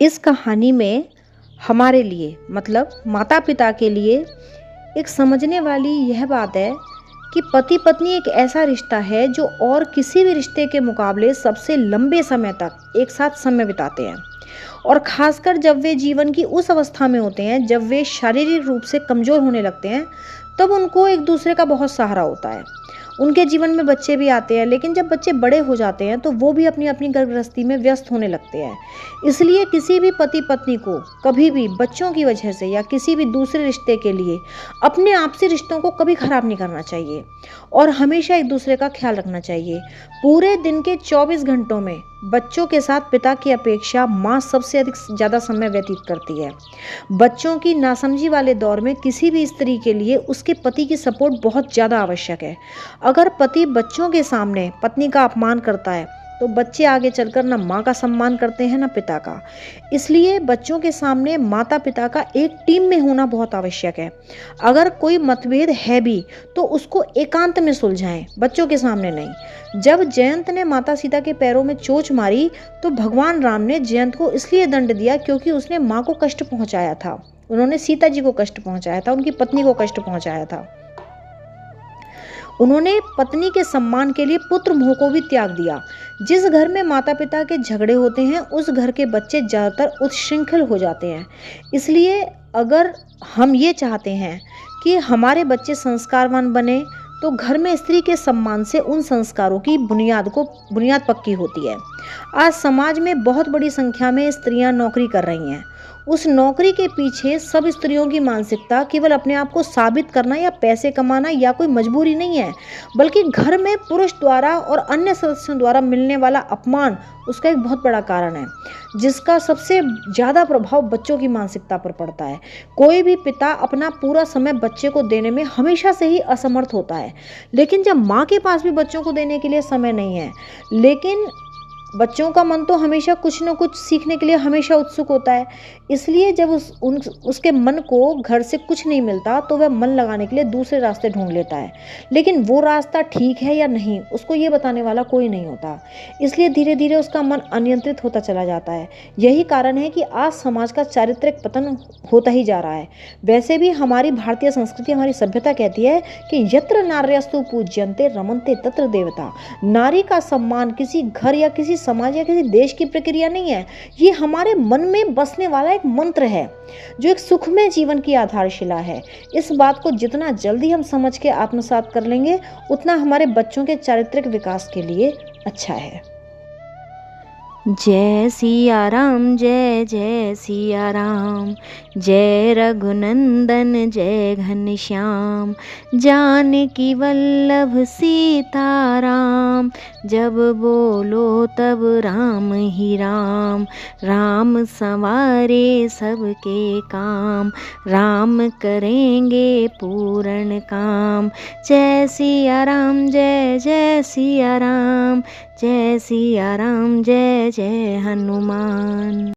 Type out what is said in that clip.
इस कहानी में हमारे लिए मतलब माता-पिता के लिए एक समझने वाली यह बात है कि पति-पत्नी एक ऐसा रिश्ता है जो और किसी भी रिश्ते के मुकाबले सबसे लंबे समय तक एक साथ समय बिताते हैं। और ख़ासकर जब वे जीवन की उस अवस्था में होते हैं, जब वे शारीरिक रूप से कमज़ोर होने लगते हैं, तब उनको एक-दूसरे का बहुत सहारा होता है। उनके जीवन में बच्चे भी आते हैं, लेकिन जब बच्चे बड़े हो जाते हैं, तो वो भी अपनी-अपनी घर गृहस्थी में व्यस्त होने लगते हैं। इसलिए किसी भी पति-पत्नी को कभी भी बच्चों की वजह से या किसी भी दूसरे रिश्ते के लिए अपने आपसी रिश्तों को कभी ख़राब नहीं करना चाहिए और हमेशा एक-दूसरे का ख़्याल रखना चाहिए। पूरे दिन के 24 घंटों में बच्चों के साथ पिता की अपेक्षा माँ सबसे अधिक ज़्यादा समय व्यतीत करती है। बच्चों की नासमझी वाले दौर में किसी भी स्त्री के लिए उसके पति की सपोर्ट बहुत ज़्यादा आवश्यक है। अगर पति बच्चों के सामने पत्नी का अपमान करता है, तो बच्चे आगे चलकर ना माँ का सम्मान करते हैं ना पिता का। इसलिए बच्चों के सामने माता पिता का एक टीम में होना बहुत आवश्यक है। अगर कोई मतभेद है भी तो उसको एकांत में सुलझाएं, बच्चों के सामने नहीं। जब जयंत ने माता सीता के पैरों में चोंच मारी तो भगवान राम ने जयंत को इसलिए दंड दिया क्योंकि उसने माँ को कष्ट पहुंचाया था। उन्होंने सीता जी को कष्ट पहुंचाया था, उनकी पत्नी को कष्ट पहुंचाया था। उन्होंने पत्नी के सम्मान के लिए पुत्र मोह को भी त्याग दिया। जिस घर में माता पिता के झगड़े होते हैं, उस घर के बच्चे ज़्यादातर उच्छृंखल हो जाते हैं। इसलिए अगर हम ये चाहते हैं कि हमारे बच्चे संस्कारवान बने, तो घर में स्त्री के सम्मान से उन संस्कारों की बुनियाद पक्की होती है। आज समाज में बहुत बड़ी संख्या में स्त्रियां नौकरी कर रही हैं। उस नौकरी के पीछे सब स्त्रियों की मानसिकता केवल अपने आप को साबित करना या पैसे कमाना या कोई मजबूरी नहीं है, बल्कि घर में पुरुष द्वारा और अन्य सदस्यों द्वारा मिलने वाला अपमान उसका एक बहुत बड़ा कारण है, जिसका सबसे ज़्यादा प्रभाव बच्चों की मानसिकता पर पड़ता है। कोई भी पिता अपना पूरा समय बच्चे को देने में हमेशा से ही असमर्थ होता है, लेकिन जब माँ के पास भी बच्चों को देने के लिए समय नहीं है, लेकिन बच्चों का मन तो हमेशा कुछ न कुछ सीखने के लिए हमेशा उत्सुक होता है। इसलिए जब उसके मन को घर से कुछ नहीं मिलता, तो वह मन लगाने के लिए दूसरे रास्ते ढूंढ लेता है। लेकिन वो रास्ता ठीक है या नहीं, उसको ये बताने वाला कोई नहीं होता। इसलिए धीरे धीरे उसका मन अनियंत्रित होता चला जाता है। यही कारण है कि आज समाज का चारित्रिक पतन होता ही जा रहा है। वैसे भी हमारी भारतीय संस्कृति, हमारी सभ्यता कहती है कि यत्र नार्यस्तु पूज्यन्ते रमन्ते तत्र देवता। नारी का सम्मान किसी घर या किसी समाज या किसी देश की प्रक्रिया नहीं है, ये हमारे मन में बसने वाला एक मंत्र है जो एक सुखमय जीवन की आधारशिला है। इस बात को जितना जल्दी हम समझ के आत्मसात कर लेंगे, उतना हमारे बच्चों के चारित्रिक विकास के लिए अच्छा है। जय सिया राम, जय जय सिया राम, जय रघुनंदन जय घनश्याम, जानकी वल्लभ सीताराम, जब बोलो तब राम ही राम, राम संवारे सबके काम, राम करेंगे पूर्ण काम। जय सिया राम, जय जय सिया राम, जय सिया राम, जय जय हनुमान।